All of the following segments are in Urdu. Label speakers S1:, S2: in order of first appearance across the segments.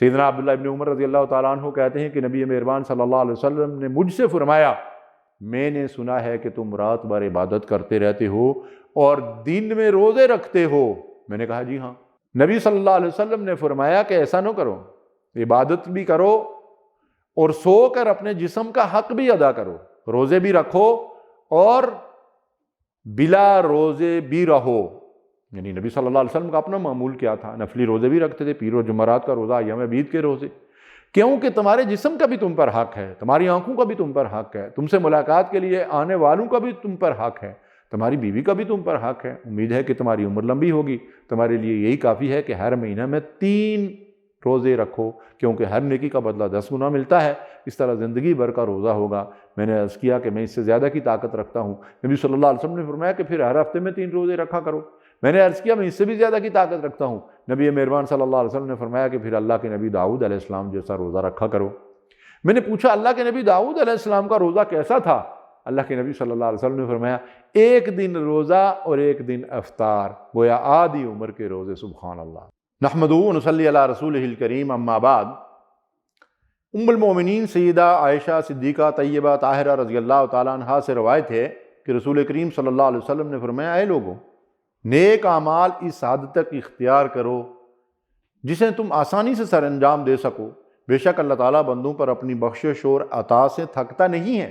S1: سیدنا عبداللہ ابن عمر رضی اللہ تعالیٰ عنہ کہتے ہیں کہ نبی مہربان صلی اللہ علیہ وسلم نے مجھ سے فرمایا، میں نے سنا ہے کہ تم رات بھر عبادت کرتے رہتے ہو اور دن میں روزے رکھتے ہو۔ میں نے کہا جی ہاں۔ نبی صلی اللہ علیہ وسلم نے فرمایا کہ ایسا نہ کرو، عبادت بھی کرو اور سو کر اپنے جسم کا حق بھی ادا کرو، روزے بھی رکھو اور بلا روزے بھی رہو۔ یعنی نبی صلی اللہ علیہ وسلم کا اپنا معمول کیا تھا، نفلی روزے بھی رکھتے تھے، پیر و جمعرات کا روزہ، ایام بیت کے روزے، کیونکہ تمہارے جسم کا بھی تم پر حق ہے، تمہاری آنکھوں کا بھی تم پر حق ہے، تم سے ملاقات کے لیے آنے والوں کا بھی تم پر حق ہے، تمہاری بیوی کا بھی تم پر حق ہے۔ امید ہے کہ تمہاری عمر لمبی ہوگی، تمہارے لیے یہی کافی ہے کہ ہر مہینہ میں 3 روزے رکھو، کیونکہ ہر نیکی کا بدلہ 10 گنا ملتا ہے۔ اس طرح زندگی بھر کا روزہ ہوگا۔ میں نے عرض کیا کہ میں اس سے زیادہ کی طاقت رکھتا ہوں۔ نبی صلی اللہ علیہ وسلم نے فرمایا کہ پھر ہر ہفتے میں 3 روزے رکھا کرو۔ میں نے عرض کیا میں اس سے بھی زیادہ کی طاقت رکھتا ہوں۔ نبی مہربان صلی اللہ علیہ وسلم نے فرمایا کہ پھر اللہ کے نبی داؤد علیہ السلام جیسا روزہ رکھا کرو۔ میں نے پوچھا اللہ کے نبی داؤد علیہ السلام کا روزہ کیسا تھا؟ اللہ کے نبی صلی اللہ علیہ وسلم نے فرمایا 1 دن روزہ اور 1 دن افطار، گویا آدھی عمر کے روزے۔ سبحان اللہ۔ نحمدہ و نصلی علی رسولہ الکریم، اما بعد۔ ام المومنین سیدہ عائشہ صدیقہ طیبہ طاہرہ رضی اللہ تعالیٰ عنہا سے روایت ہے کہ رسول کریم صلی اللہ علیہ وسلم نے فرمایا، اے لوگوں، نیک اعمال اس حد تک اختیار کرو جسے تم آسانی سے سر انجام دے سکو۔ بے شک اللہ تعالیٰ بندوں پر اپنی بخشش اور عطا سے تھکتا نہیں ہے۔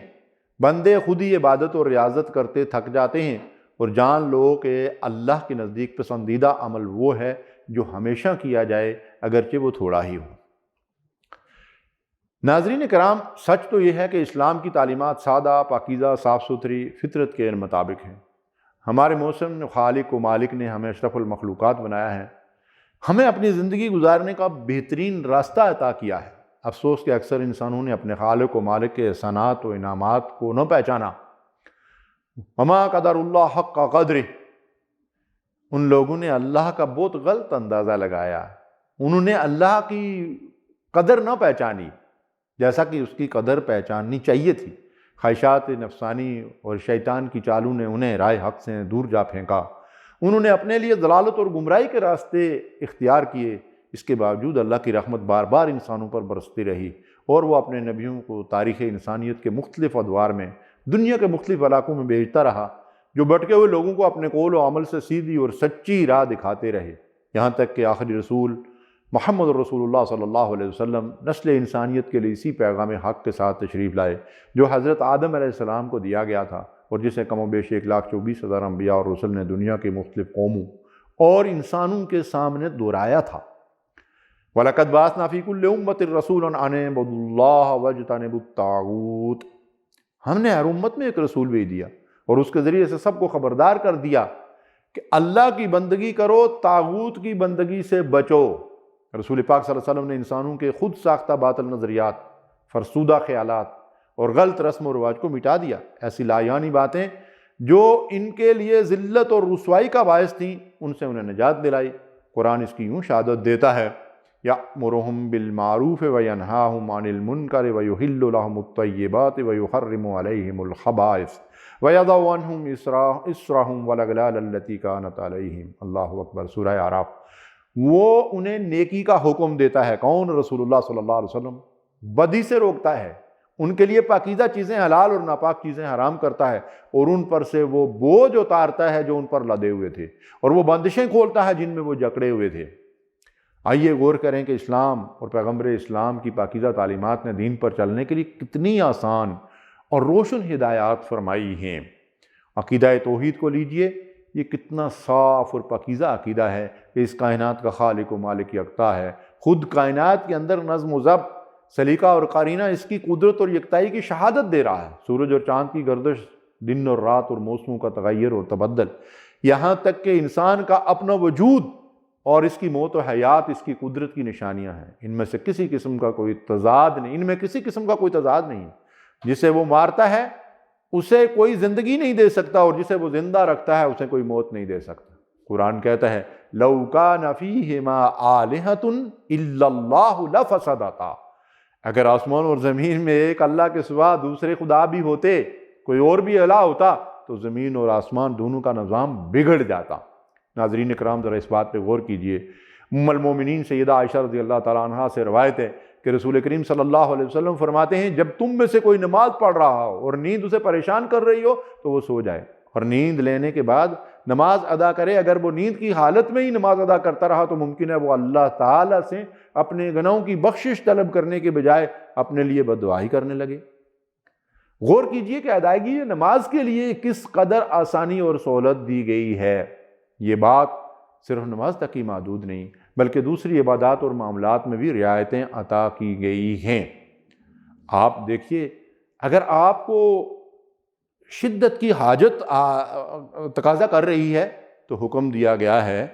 S1: بندے خود ہی عبادت اور ریاضت کرتے تھک جاتے ہیں، اور جان لو کہ اللہ کے نزدیک پسندیدہ عمل وہ ہے جو ہمیشہ کیا جائے اگرچہ وہ تھوڑا ہی ہو۔ ناظرین کرام، سچ تو یہ ہے کہ اسلام کی تعلیمات سادہ، پاکیزہ، صاف ستھری، فطرت کے مطابق ہیں۔ ہمارے موسم خالق و مالک نے ہمیں اشرف المخلوقات بنایا ہے، ہمیں اپنی زندگی گزارنے کا بہترین راستہ عطا کیا ہے۔ افسوس کہ اکثر انسانوں نے اپنے خالق و مالک کے احسانات و انعامات کو نہ پہچانا۔ وما قدر اللہ حق قدرہ، ان لوگوں نے اللہ کا بہت غلط اندازہ لگایا، انہوں نے اللہ کی قدر نہ پہچانی جیسا کہ اس کی قدر پہچاننی چاہیے تھی۔ خواہشات نفسانی اور شیطان کی چالوں نے انہیں راہ حق سے دور جا پھینکا۔ انہوں نے اپنے لیے ضلالت اور گمراہی کے راستے اختیار کیے۔ اس کے باوجود اللہ کی رحمت بار بار انسانوں پر برستی رہی، اور وہ اپنے نبیوں کو تاریخ انسانیت کے مختلف ادوار میں دنیا کے مختلف علاقوں میں بھیجتا رہا، جو بھٹکے ہوئے لوگوں کو اپنے قول و عمل سے سیدھی اور سچی راہ دکھاتے رہے، یہاں تک کہ آخری رسول محمد رسول اللہ صلی اللہ علیہ وسلم نسل انسانیت کے لیے اسی پیغام حق کے ساتھ تشریف لائے جو حضرت آدم علیہ السلام کو دیا گیا تھا، اور جسے کم و بیش 1,24,000 انبیاء اور رسل نے دنیا کے مختلف قوموں اور انسانوں کے سامنے دہرایا تھا۔ وَلَقَدْ بَعَثْنَا فِي كُلِّ أُمَّةٍ رَسُولًا أَنِ اعْبُدُوا اللَّهَ وَاجْتَنِبُوا الطَّاغُوتَ، ہم نے ہر امت میں ایک رسول بھیج دیا اور اس کے ذریعے سے سب کو خبردار کر دیا کہ اللہ کی بندگی کرو، طاغوت کی بندگی سے بچو۔ رسول پاک صلی اللہ علیہ وسلم نے انسانوں کے خود ساختہ باطل نظریات، فرسودہ خیالات اور غلط رسم و رواج کو مٹا دیا۔ ایسی لایانی باتیں جو ان کے لیے ذلت اور رسوائی کا باعث تھیں، ان سے انہیں نجات دلائی۔ قرآن اس کی یوں شہادت دیتا ہے، یأمرہم بالمعروف وینہاہم عن المنکر ویحل لہم الطیبات ویحرم علیہم الخبائث ویضع عنہم اسرہم والاغلال التی کانت علیہم۔ اللہ اکبر۔ سورہ اعراف۔ وہ انہیں نیکی کا حکم دیتا ہے، کون؟ رسول اللہ صلی اللہ علیہ وسلم۔ بدی سے روکتا ہے، ان کے لیے پاکیزہ چیزیں حلال اور ناپاک چیزیں حرام کرتا ہے، اور ان پر سے وہ بوجھ اتارتا ہے جو ان پر لدے ہوئے تھے، اور وہ بندشیں کھولتا ہے جن میں وہ جکڑے ہوئے تھے۔ آئیے غور کریں کہ اسلام اور پیغمبر اسلام کی پاکیزہ تعلیمات نے دین پر چلنے کے لیے کتنی آسان اور روشن ہدایات فرمائی ہیں۔ عقیدہ توحید کو لیجئے، یہ کتنا صاف اور پاکیزہ عقیدہ ہے کہ اس کائنات کا خالق و مالک یکتا ہے، خود کائنات کے اندر نظم و ضبط، سلیقہ اور قرینہ اس کی قدرت اور یکتائی کی شہادت دے رہا ہے۔ سورج اور چاند کی گردش، دن اور رات اور موسموں کا تغیر اور تبدل، یہاں تک کہ انسان کا اپنا وجود اور اس کی موت و حیات اس کی قدرت کی نشانیاں ہیں۔ ان میں سے کسی قسم کا کوئی تضاد نہیں، ان میں کسی قسم کا کوئی تضاد نہیں۔ جسے وہ مارتا ہے اسے کوئی زندگی نہیں دے سکتا، اور جسے وہ زندہ رکھتا ہے اسے کوئی موت نہیں دے سکتا۔ قرآن کہتا ہے لَوْ كَانَ فِيهِمَا آلِهَةٌ إِلَّا اللَّهُ لَفَسَدَتَا، اگر آسمان اور زمین میں ایک اللہ کے سوا دوسرے خدا بھی ہوتے، کوئی اور بھی الہ ہوتا، تو زمین اور آسمان دونوں کا نظام بگڑ جاتا۔ ناظرین اکرام، ذرا اس بات پہ غور کیجئے، ام المومنین سیدہ عائشہ رضی اللہ تعالیٰ عنہا سے روایت ہے کہ رسول کریم صلی اللہ علیہ وسلم فرماتے ہیں جب تم میں سے کوئی نماز پڑھ رہا ہو اور نیند اسے پریشان کر رہی ہو تو وہ سو جائے، اور نیند لینے کے بعد نماز ادا کرے۔ اگر وہ نیند کی حالت میں ہی نماز ادا کرتا رہا تو ممکن ہے وہ اللہ تعالیٰ سے اپنے گناہوں کی بخشش طلب کرنے کے بجائے اپنے لیے بد دعائی کرنے لگے۔ غور کیجئے کہ ادائیگی نماز کے لیے کس قدر آسانی اور سہولت دی گئی ہے۔ یہ بات صرف نماز تک ہی محدود نہیں بلکہ دوسری عبادات اور معاملات میں بھی رعایتیں عطا کی گئی ہیں۔ آپ دیکھیے، اگر آپ کو شدت کی حاجت تقاضا کر رہی ہے تو حکم دیا گیا ہے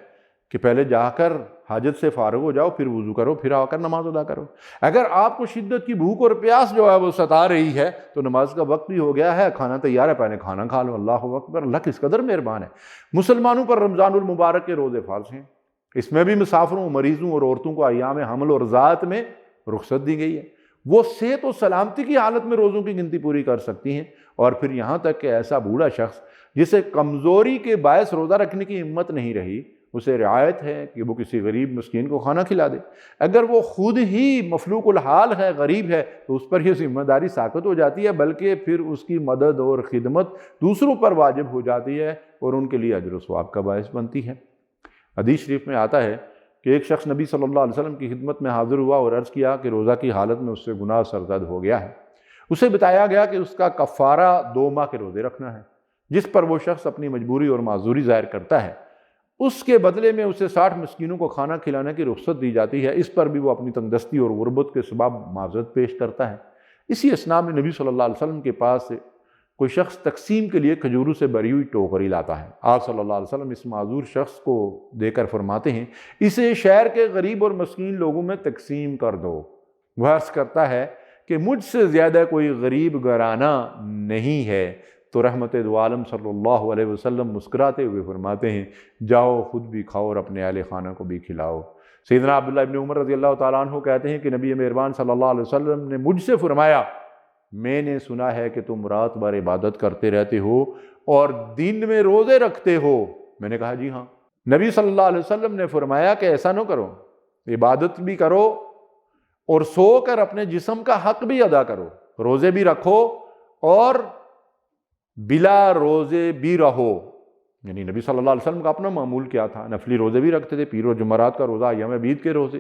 S1: کہ پہلے جا کر حاجت سے فارغ ہو جاؤ، پھر وضو کرو، پھر آ کر نماز ادا کرو۔ اگر آپ کو شدت کی بھوک اور پیاس جو ہے وہ ستا رہی ہے تو نماز کا وقت بھی ہو گیا ہے، کھانا تیار ہے، پہلے کھانا کھا لو۔ اللہ اکبر! اللہ کس قدر مہربان ہے۔ مسلمانوں پر رمضان المبارک کے روزے فرض ہیں، اس میں بھی مسافروں، مریضوں اور عورتوں کو ایام حمل اور ذات میں رخصت دی گئی ہے۔ وہ صحت و سلامتی کی حالت میں روزوں کی گنتی پوری کر سکتی ہیں، اور پھر یہاں تک کہ ایسا بوڑھا شخص جسے کمزوری کے باعث روزہ رکھنے کی ہمت نہیں رہی، اسے رعایت ہے کہ وہ کسی غریب مسکین کو کھانا کھلا دے۔ اگر وہ خود ہی مفلوق الحال ہے، غریب ہے، تو اس پر یہ ذمہ داری ساقط ہو جاتی ہے، بلکہ پھر اس کی مدد اور خدمت دوسروں پر واجب ہو جاتی ہے اور ان کے لیے اجر و ثواب کا باعث بنتی ہے۔ حدیث شریف میں آتا ہے کہ ایک شخص نبی صلی اللہ علیہ وسلم کی خدمت میں حاضر ہوا اور عرض کیا کہ روزہ کی حالت میں اس سے گناہ سرزد ہو گیا ہے۔ اسے بتایا گیا کہ اس کا کفارہ 2 ماہ کے روزے رکھنا ہے، جس پر وہ شخص اپنی مجبوری اور معذوری ظاہر کرتا ہے۔ اس کے بدلے میں اسے 60 مسکینوں کو کھانا کھلانے کی رخصت دی جاتی ہے، اس پر بھی وہ اپنی تنگدستی اور غربت کے سبب معذرت پیش کرتا ہے۔ اسی اثناء میں نبی صلی اللہ علیہ وسلم کے پاس سے کوئی شخص تقسیم کے لیے کھجوروں سے بھری ہوئی ٹوکری لاتا ہے۔ آپ صلی اللہ علیہ وسلم اس معذور شخص کو دے کر فرماتے ہیں، اسے شہر کے غریب اور مسکین لوگوں میں تقسیم کر دو۔ وہ عرض کرتا ہے کہ مجھ سے زیادہ کوئی غریب گھرانہ نہیں ہے، تو رحمت دو عالم صلی اللہ علیہ وسلم مسکراتے ہوئے فرماتے ہیں، جاؤ خود بھی کھاؤ اور اپنے اہل خانہ کو بھی کھلاؤ۔ سیدنا عبداللہ ابن عمر رضی اللہ تعالیٰ عنہ کہتے ہیں کہ نبی مہربان صلی اللہ علیہ وسلم نے مجھ سے فرمایا، میں نے سنا ہے کہ تم رات بھر عبادت کرتے رہتے ہو اور دن میں روزے رکھتے ہو۔ میں نے کہا جی ہاں۔ نبی صلی اللہ علیہ وسلم نے فرمایا کہ ایسا نہ کرو، عبادت بھی کرو اور سو کر اپنے جسم کا حق بھی ادا کرو، روزے بھی رکھو اور بلا روزے بھی رہو۔ یعنی نبی صلی اللہ علیہ وسلم کا اپنا معمول کیا تھا، نفلی روزے بھی رکھتے تھے، پیر و جمعرات کا روزہ، ایام بیت کے روزے،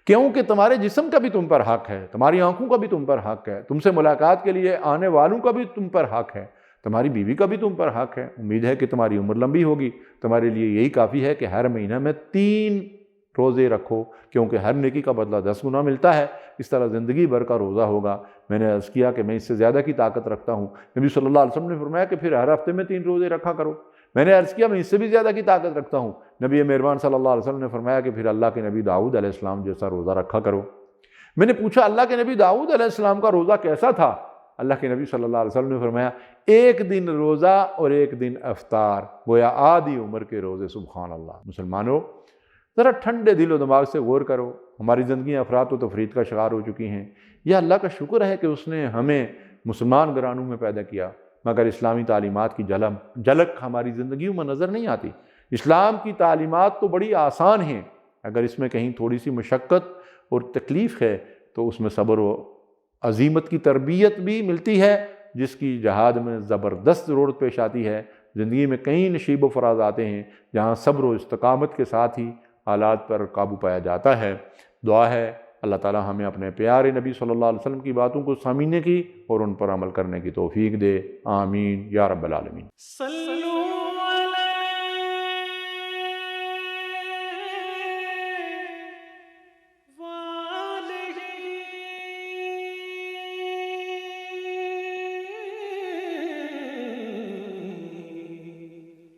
S1: کیونکہ تمہارے جسم کا بھی تم پر حق ہے، تمہاری آنکھوں کا بھی تم پر حق ہے، تم سے ملاقات کے لیے آنے والوں کا بھی تم پر حق ہے، تمہاری بیوی کا بھی تم پر حق ہے۔ امید ہے کہ تمہاری عمر لمبی ہوگی، تمہارے لیے یہی کافی ہے کہ ہر مہینہ میں 3 روزے رکھو، کیونکہ ہر نیکی کا بدلہ 10 گنا ملتا ہے۔ اس طرح زندگی بھر کا روزہ ہوگا۔ میں نے عرض کیا کہ میں اس سے زیادہ کی طاقت رکھتا ہوں۔ نبی صلی اللہ علیہ وسلم نے فرمایا کہ پھر ہر ہفتے میں 3 روزے رکھا کرو۔ میں نے عرض کیا میں اس سے بھی زیادہ کی طاقت رکھتا ہوں۔ نبی مہربان صلی اللہ علیہ وسلم نے فرمایا کہ پھر اللہ کے نبی داؤد علیہ السلام جیسا روزہ رکھا کرو۔ میں نے پوچھا اللہ کے نبی داؤد علیہ السلام کا روزہ کیسا تھا؟ اللہ کے نبی صلی اللہ علیہ وسلم نے فرمایا 1 دن روزہ اور 1 دن افطار، گویا آدھی عمر کے روزے۔ سبحان اللہ۔ مسلمانوں، ذرا ٹھنڈے دل و دماغ سے غور کرو، ہماری زندگیاں افراط و تفریط کا شکار ہو چکی ہیں۔ یہ اللہ کا شکر ہے کہ اس نے ہمیں مسلمان گھرانوں میں پیدا کیا، مگر اسلامی تعلیمات کی جھلک ہماری زندگیوں میں نظر نہیں آتی۔ اسلام کی تعلیمات تو بڑی آسان ہیں، اگر اس میں کہیں تھوڑی سی مشقت اور تکلیف ہے تو اس میں صبر و عزیمت کی تربیت بھی ملتی ہے، جس کی جہاد میں زبردست ضرورت پیش آتی ہے۔ زندگی میں کئی نشیب و فراز آتے ہیں جہاں صبر و استقامت کے ساتھ ہی حالات پر قابو پایا جاتا ہے۔ دعا ہے اللہ تعالیٰ ہمیں اپنے پیارے نبی صلی اللہ علیہ وسلم کی باتوں کو سمجھنے کی اور ان پر عمل کرنے کی توفیق دے۔ آمین یا رب العالمین۔